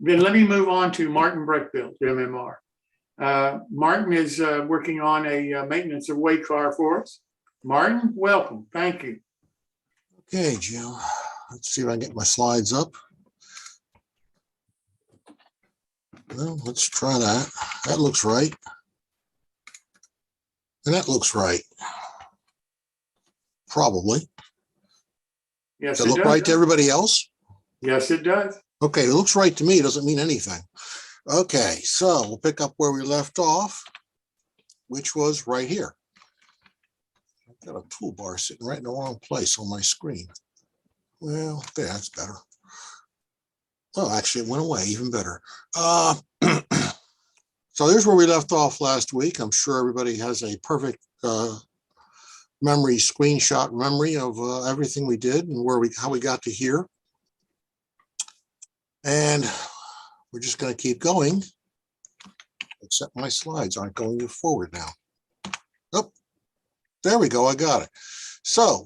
Then let me move on to Martin Brechbiel, MMR. Martin is working on a maintenance of weight car for us. Martin, welcome. Thank you. Okay, Jim. Let's see if I can get my slides up. Well, let's try that. That looks right. And that looks right. Probably. Yes, Does it look right to everybody else? Yes, it does. Okay, it looks right to me. It doesn't mean anything. Okay, so we'll pick up where we left off, which was right here. I've got a toolbar sitting right in the wrong place on my screen. Well, okay, that's better. Oh, actually, it went away, even better. So here's where we left off last week. I'm sure everybody has a perfect screenshot memory of everything we did and how we got to here. And we're just going to keep going, except my slides aren't going forward now. Oh, there we go. I got it. So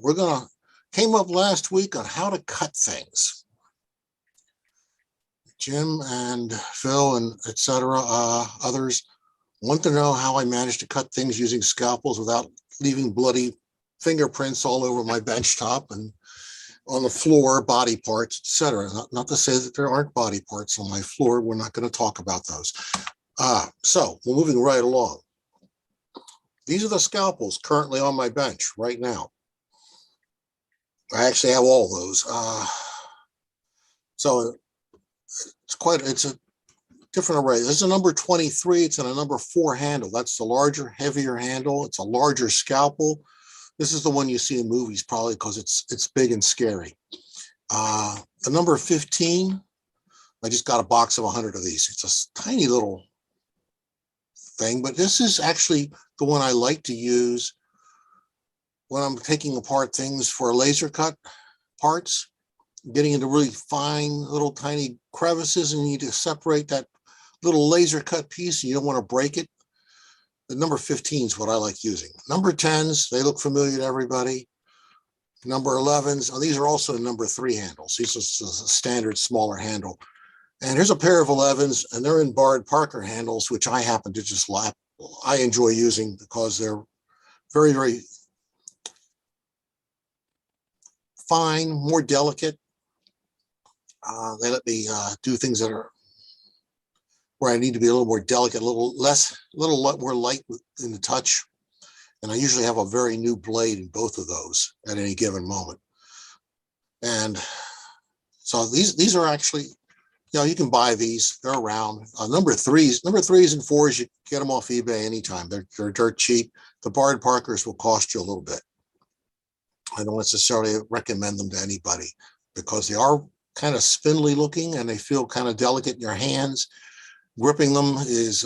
came up last week on how to cut things. Jim and Phil and etc. Others want to know how I managed to cut things using scalpels without leaving bloody fingerprints all over my bench top and on the floor, body parts, etc. Not to say that there aren't body parts on my floor. We're not going to talk about those. So we're moving right along. These are the scalpels currently on my bench right now. I actually have all those. So it's a different array. This is a number 23. It's in a number 4 handle. That's the larger, heavier handle. It's a larger scalpel. This is the one you see in movies, probably because it's big and scary. The number 15, I just got a box of 100 of these. It's a tiny little thing, but this is actually the one I like to use when I'm taking apart things for laser cut parts, getting into really fine little tiny crevices, and you need to separate that little laser cut piece and you don't want to break it. The number 15 is what I like using. Number 10s, they look familiar to everybody. Number 11s, these are also number 3 handles. These are a standard smaller handle. And here's a pair of 11s, and they're in barred Parker handles, which I happen to just I enjoy using because they're very, very fine, more delicate. They let me do things that are where I need to be a little more delicate, a little more light in the touch. And I usually have a very new blade in both of those at any given moment. And so these are actually, you can buy these. They're around. Number threes and 4s, you get them off eBay anytime. They're dirt cheap. The barred Parkers will cost you a little bit. I don't necessarily recommend them to anybody because they are kind of spindly looking and they feel kind of delicate in your hands. Gripping them is,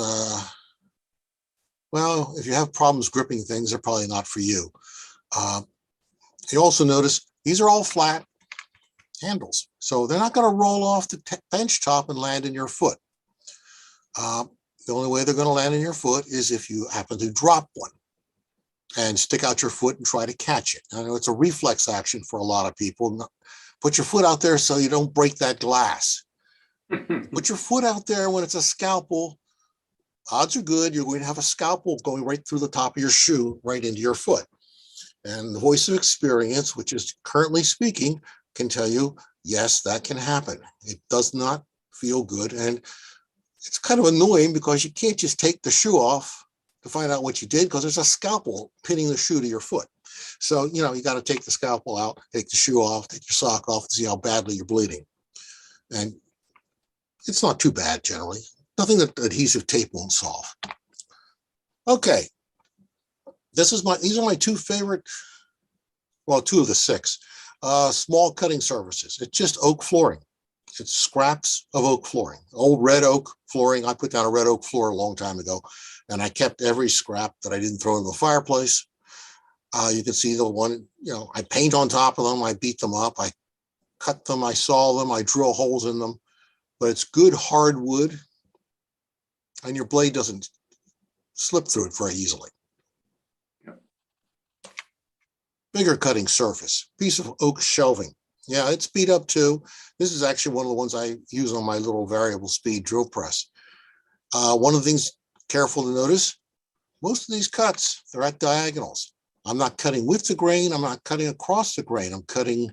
well, if you have problems gripping things, they're probably not for you. You also notice these are all flat handles, so they're not going to roll off the bench top and land in your foot. The only way they're going to land in your foot is if you happen to drop one and stick out your foot and try to catch it. I know it's a reflex action for a lot of people. Put your foot out there so you don't break that glass. Put your foot out there when it's a scalpel. Odds are good you're going to have a scalpel going right through the top of your shoe, right into your foot. And the voice of experience, which is currently speaking, can tell you, yes, that can happen. It does not feel good. And it's kind of annoying because you can't just take the shoe off to find out what you did because there's a scalpel pinning the shoe to your foot. So, you got to take the scalpel out, take the shoe off, take your sock off to see how badly you're bleeding. And it's not too bad generally. Nothing that adhesive tape won't solve. Okay. These are my 2 favorite, well, 2 of the 6 small cutting surfaces. It's just oak flooring. It's scraps of oak flooring, old red oak flooring. I put down a red oak floor a long time ago, and I kept every scrap that I didn't throw in the fireplace. You can see the one, I paint on top of them. I beat them up. I cut them. I saw them. I drill holes in them. But it's good hard wood, and your blade doesn't slip through it very easily. Bigger cutting surface, piece of oak shelving. Yeah, it's speed up too. This is actually one of the ones I use on my little variable speed drill press. One of the things careful to notice, most of these cuts, they're at diagonals. I'm not cutting with the grain. I'm not cutting across the grain. I'm cutting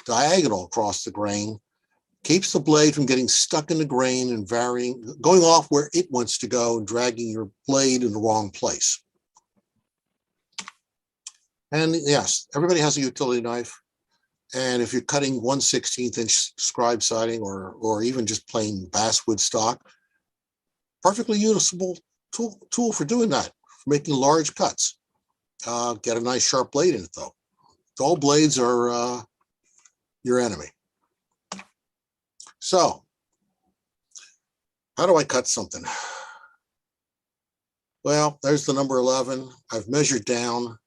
diagonal across the grain. Keeps the blade from getting stuck in the grain and varying, going off where it wants to go and dragging your blade in the wrong place. And yes, everybody has a utility knife. And if you're cutting 1/16 inch scribe siding or even just plain basswood stock, perfectly usable tool for doing that, for making large cuts. Get a nice sharp blade in it though. Dull blades are your enemy. So how do I cut something? Well, there's the number 11. I've measured down,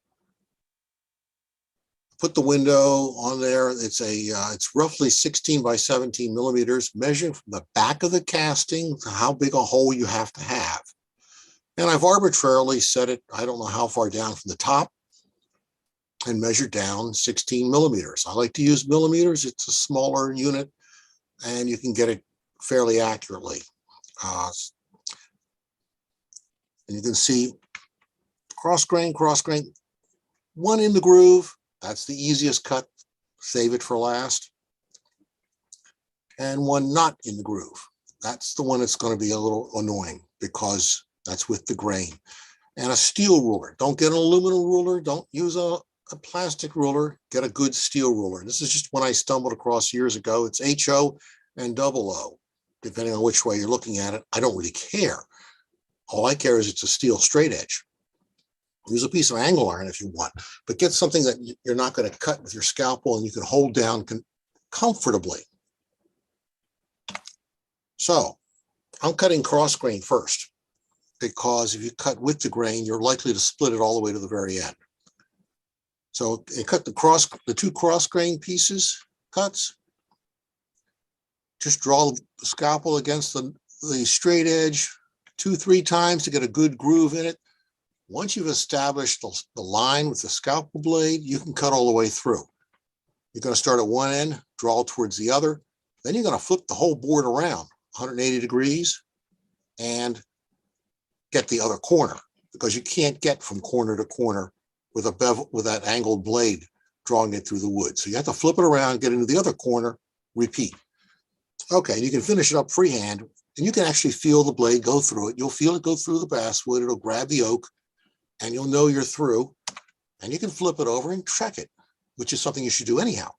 put the window on there. It's roughly 16 by 17 millimeters, measuring from the back of the casting to how big a hole you have to have. And I've arbitrarily set it, I don't know how far down from the top, and measured down 16 millimeters. I like to use millimeters. It's a smaller unit and you can get it fairly accurately. And you can see cross grain, one in the groove. That's the easiest cut. Save it for last. And one not in the groove. That's the one that's going to be a little annoying because that's with the grain. And a steel ruler. Don't get an aluminum ruler. Don't use a plastic ruler. Get a good steel ruler. This is just one I stumbled across years ago. It's HO and OO, depending on which way you're looking at it. I don't really care. All I care is it's a steel straight edge. Use a piece of angle iron if you want, but get something that you're not going to cut with your scalpel and you can hold down comfortably. So I'm cutting cross grain first, because if you cut with the grain, you're likely to split it all the way to the very end. So you cut the two cross grain pieces cuts. Just draw the scalpel against the straight edge 2-3 times to get a good groove in it. Once you've established the line with the scalpel blade, you can cut all the way through. You're going to start at one end, draw towards the other. Then you're going to flip the whole board around 180 degrees and get the other corner, because you can't get from corner to corner with a bevel, with that angled blade drawing it through the wood. So you have to flip it around, get into the other corner, repeat. Okay, you can finish it up freehand, and you can actually feel the blade go through it. You'll feel it go through the basswood. It'll grab the oak, and you'll know you're through. And you can flip it over and check it, which is something you should do anyhow.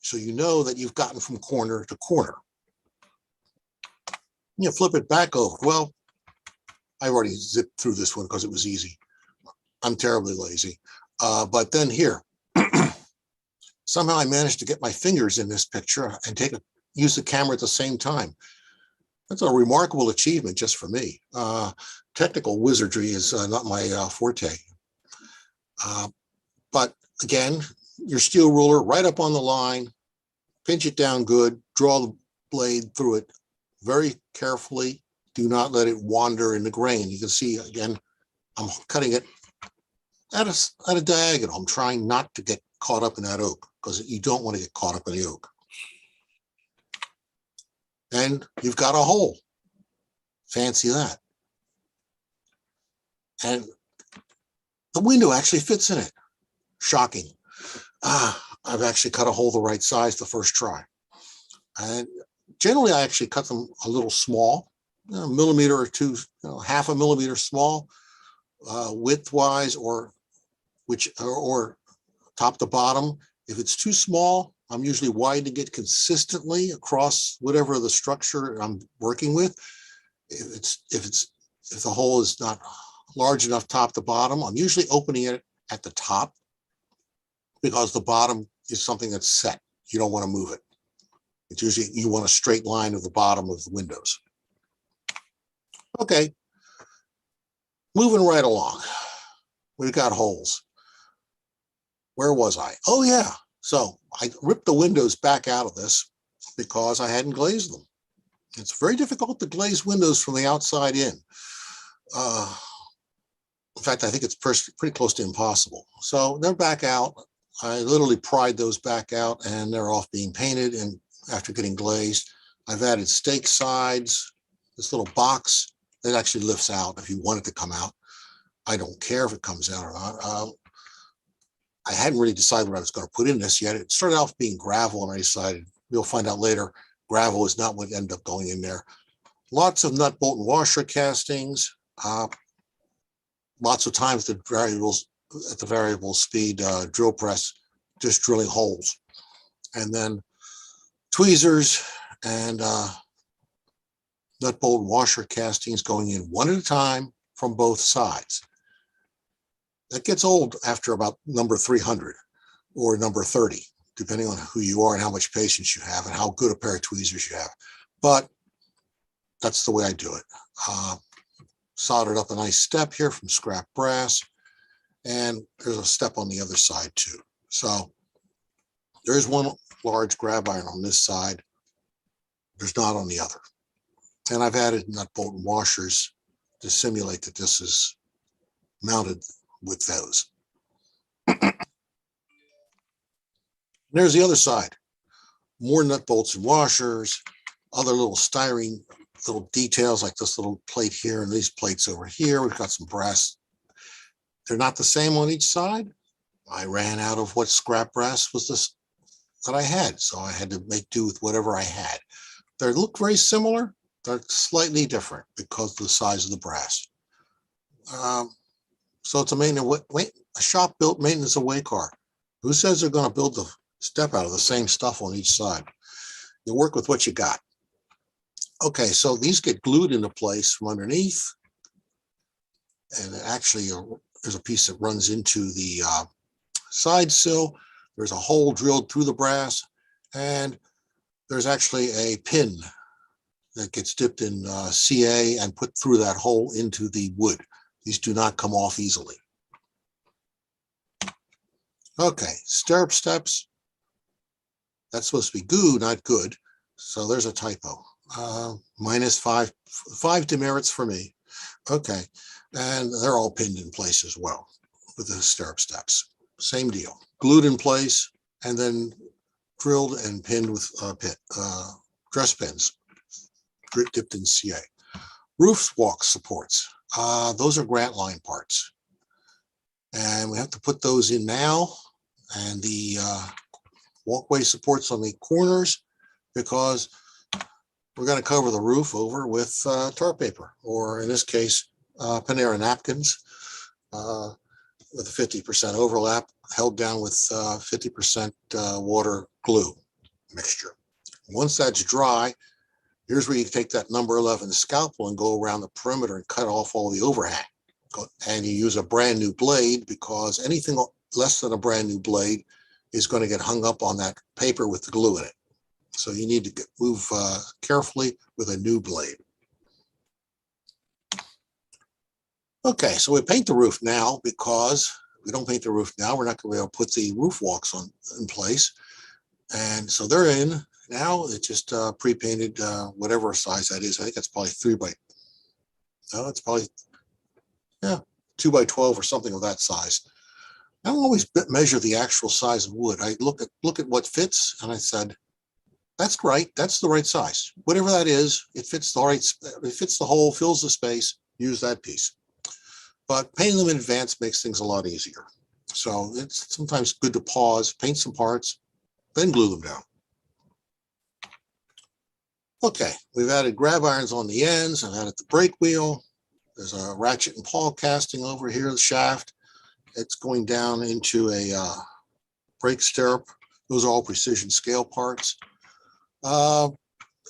So you know that you've gotten from corner to corner. You flip it back over. Well, I already zipped through this one because it was easy. I'm terribly lazy. But then here, somehow I managed to get my fingers in this picture and use the camera at the same time. That's a remarkable achievement just for me. Technical wizardry is not my forte. But again, your steel ruler right up on the line, pinch it down good, draw the blade through it very carefully. Do not let it wander in the grain. You can see, again, I'm cutting it at a diagonal. I'm trying not to get caught up in that oak, because you don't want to get caught up in the oak. And you've got a hole. Fancy that. And the window actually fits in it. Shocking. I've actually cut a hole the right size the first try. And generally, I actually cut them a little small, a millimeter or two, half a millimeter small, width-wise, or top to bottom. If it's too small, I'm usually widening it consistently across whatever the structure I'm working with. If the hole is not large enough top to bottom, I'm usually opening it at the top, because the bottom is something that's set. You don't want to move it. It's usually, you want a straight line of the bottom of the windows. Okay, moving right along. We've got holes. Where was I? Oh yeah. So I ripped the windows back out of this because I hadn't glazed them. It's very difficult to glaze windows from the outside in. In fact, I think it's pretty close to impossible. So they're back out. I literally pried those back out and they're off being painted. And after getting glazed, I've added stake sides, this little box that actually lifts out if you want it to come out. I don't care if it comes out or not. I hadn't really decided what I was going to put in this yet. It started off being gravel, and I decided, you'll find out later, gravel is not what ended up going in there. Lots of nut, bolt, and washer castings. Lots of times at the variable speed drill press, just drilling holes. And then tweezers and nut, bolt, and washer castings going in one at a time from both sides. That gets old after about number 300 or number 30, depending on who you are and how much patience you have and how good a pair of tweezers you have. But that's the way I do it. Soldered up a nice step here from scrap brass, and there's a step on the other side too. So there's one large grab iron on this side. There's not on the other. And I've added nut, bolt, and washers to simulate that this is mounted with those. There's the other side. More nut, bolts, and washers, other little styrene, little details like this little plate here and these plates over here. We've got some brass. They're not the same on each side. I ran out of what scrap brass was this that I had, so I had to make do with whatever I had. They look very similar. They're slightly different because of the size of the brass. So it's a shop built maintenance away car. Who says they're going to build the step out of the same stuff on each side? You work with what you got. Okay, so these get glued into place from underneath. And actually, there's a piece that runs into the side sill. There's a hole drilled through the brass. And there's actually a pin that gets dipped in CA and put through that hole into the wood. These do not come off easily. Okay, stirrup steps. That's supposed to be goo, not good. So there's a typo. Minus five demerits for me. Okay, and they're all pinned in place as well with the stirrup steps. Same deal. Glued in place and then drilled and pinned with dress pins, dipped in CA. Roof walk supports. Those are Grant line parts. And we have to put those in now. And the walkway supports on the corners, because we're going to cover the roof over with tar paper, or in this case, Panera napkins with a 50% overlap, held down with 50% water glue mixture. Once that's dry, here's where you take that number 11 scalpel and go around the perimeter and cut off all the overhang. And you use a brand new blade, because anything less than a brand new blade is going to get hung up on that paper with the glue in it. So you need to move carefully with a new blade. Okay, so we paint the roof now, because if we don't paint the roof now, we're not going to be able to put the roof walks in place. And so they're in. Now it's just pre-painted, whatever size that is. I think that's probably 2 by 12 or something of that size. I don't always measure the actual size of wood. I look at what fits, and I said, that's right. That's the right size. Whatever that is, it fits the right. It fits the hole, fills the space. Use that piece. But painting them in advance makes things a lot easier. So it's sometimes good to pause, paint some parts, then glue them down. Okay, we've added grab irons on the ends. I've added the brake wheel. There's a ratchet and pawl casting over here, the shaft. It's going down into a brake stirrup. Those are all precision scale parts.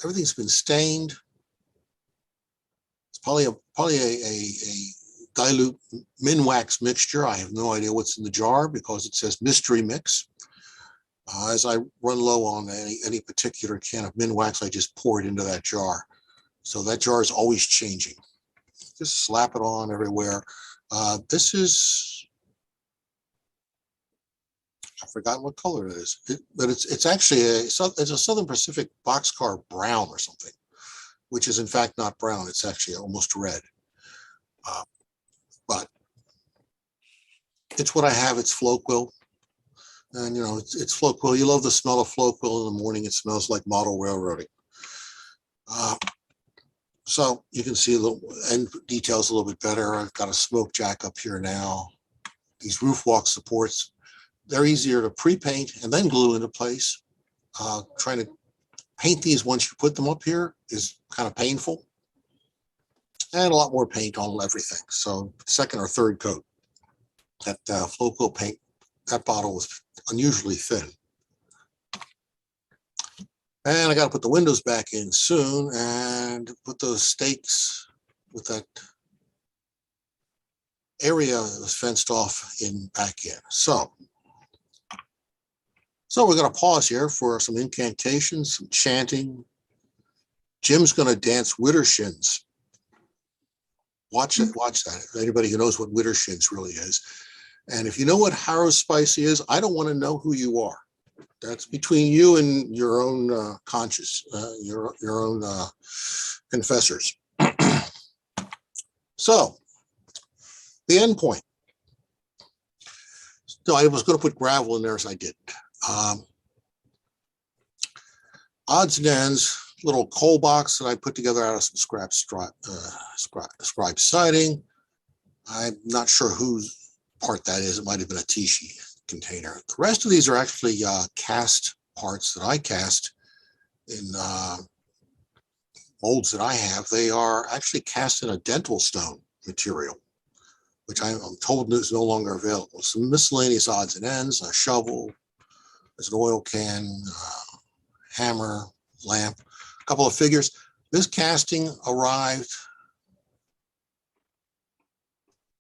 Everything's been stained. It's probably a dilute Minwax mixture. I have no idea what's in the jar, because it says mystery mix. As I run low on any particular can of Minwax, I just pour it into that jar. So that jar is always changing. Just slap it on everywhere. This is, I've forgotten what color it is, but it's actually it's a Southern Pacific boxcar brown or something, which is in fact not brown. It's actually almost red. But it's what I have. It's flow quill. And you know, it's float quill. You love the smell of float quill in the morning. It smells like model railroading. So you can see a little and details a little bit better. I've got a smoke jack up here now. These roof walk supports, they're easier to pre-paint and then glue into place. Trying to paint these once you put them up here is kind of painful. And a lot more paint on everything. So second or third coat. That float quill paint, that bottle was unusually thin. And I got to put the windows back in soon and put those stakes with that area that was fenced off back in. So we're going to pause here for some incantations, some chanting. Jim's going to dance widdershins. Watch it, watch that. Anybody who knows what widdershins really is. And if you know what Harrow Spicy is, I don't want to know who you are. That's between you and your own conscience, your own confessors. So, the end point. So I was going to put gravel in there as I didn't. Odds and ends, little coal box that I put together out of some scrap siding. I'm not sure whose part that is. It might have been a Tishi container. The rest of these are actually cast parts that I cast in molds that I have. They are actually cast in a dental stone material, which I'm told is no longer available. Some miscellaneous odds and ends, a shovel, there's an oil can, hammer, lamp, a couple of figures. This casting arrived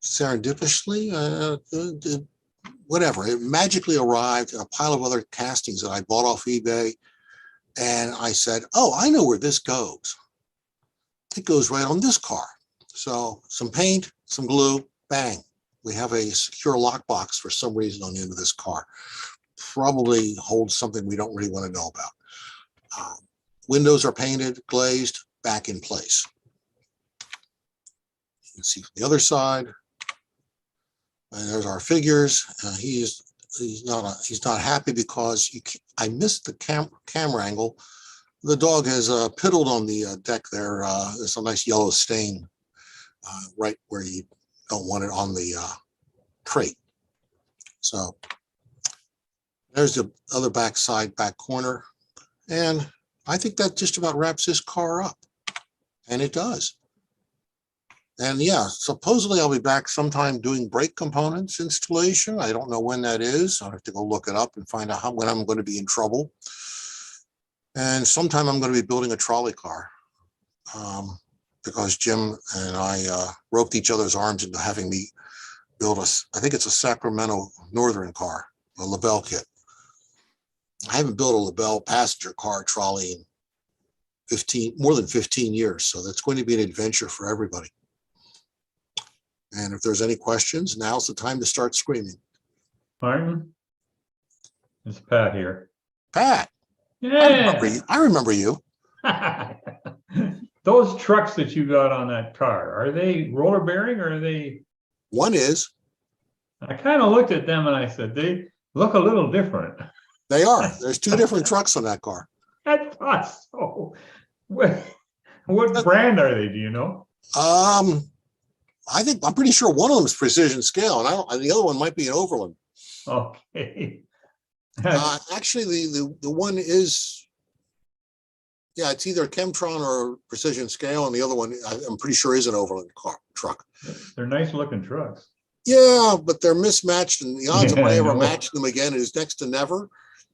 serendipitously, whatever. It magically arrived in a pile of other castings that I bought off eBay. And I said, oh, I know where this goes. It goes right on this car. So some paint, some glue, bang. We have a secure lockbox for some reason on the end of this car. Probably holds something we don't really want to know about. Windows are painted, glazed, back in place. You can see from the other side. And there's our figures. He's not happy because I missed the camera angle. The dog has piddled on the deck there. There's a nice yellow stain right where you don't want it on the crate. So there's the other back corner. And I think that just about wraps this car up. And it does. And yeah, supposedly I'll be back sometime doing brake components installation. I don't know when that is. I'll have to go look it up and find out when I'm going to be in trouble. And sometime I'm going to be building a trolley car because Jim and I roped each other's arms into having me build I think it's a Sacramento Northern car, a LaBelle kit. I haven't built a LaBelle passenger car trolley in more than 15 years. So that's going to be an adventure for everybody. And if there's any questions, now's the time to start screaming. Martin, it's Pat here. Pat, Yeah. I remember you. Those trucks that you got on that car, are they roller bearing or are they? One is. I kind of looked at them and I said, they look a little different. They are. There's two different trucks on that car. I thought so. What brand are they? Do you know? I'm pretty sure one of them is precision scale, and the other one might be an Overland. Okay. Actually, the one is, yeah, it's either Chemtron or precision scale, and the other one I'm pretty sure is an Overland truck. They're nice looking trucks. Yeah, but they're mismatched, and the odds of I ever know. match them again is next to never.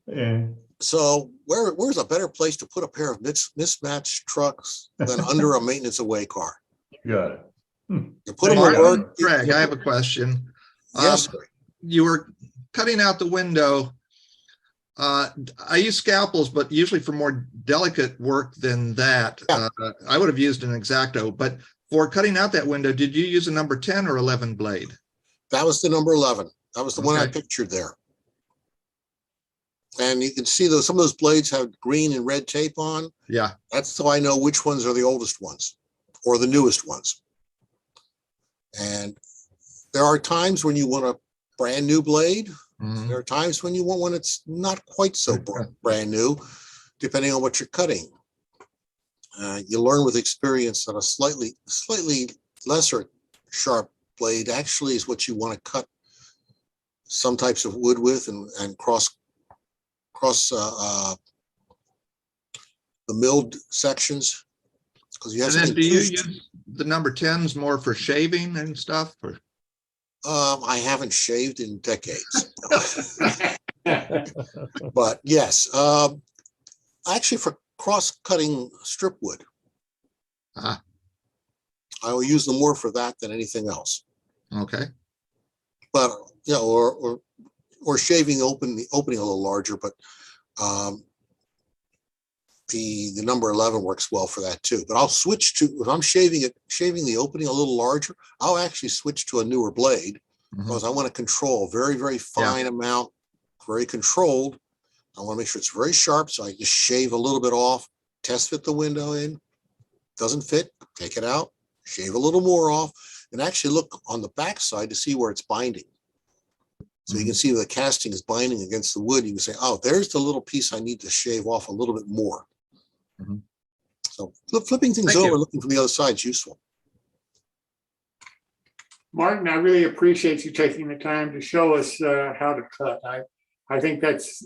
Yeah. So where's a better place to put a pair of mismatched trucks than under a maintenance away car? You got it. You put them to work. Greg, I have a question. Yes. You were cutting out the window. I use scalpels, but usually for more delicate work than that. Yeah. I would have used an X-Acto, but for cutting out that window, did you use a number 10 or 11 blade? That was the number 11. That was the one I Okay. pictured there. And you can see some of those blades have green and red tape on. Yeah. That's so I know which ones are the oldest ones or the newest ones. And there are times when you want a brand new blade Mhm. There are times when you want one that's not quite so brand new, depending on what you're cutting. You learn with experience that a slightly lesser sharp blade actually is what you want to cut some types of wood with and cross the milled sections, because you have And then something do you loose. use the number 10s more for shaving and stuff? Or I haven't shaved in decades. But yes, actually for cross-cutting strip wood, Ah, I will use them more for that than anything else. okay. But or shaving the opening a little larger, but the number 11 works well for that too. But I'll switch to, if I'm shaving the opening a little larger, I'll actually switch to a newer blade because I want to control very, very fine amount, very controlled. I want to make sure it's very sharp. So I just shave a little bit off, test fit the window in. Doesn't fit, take it out, shave a little more off, and actually look on the back side to see where it's binding. So you can see the casting is binding against the wood. You can say, oh, there's the little piece I need to shave off a little bit more. So flipping things Thank you. over, looking from the other side is useful. Martin, I really appreciate you taking the time to show us how to cut. I think that's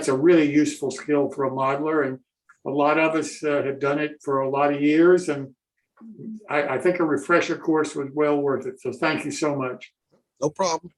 a really useful skill for a modeler, and a lot of us have done it for a lot of years, and I think a refresher course was well worth it. So thank you so much. No problem.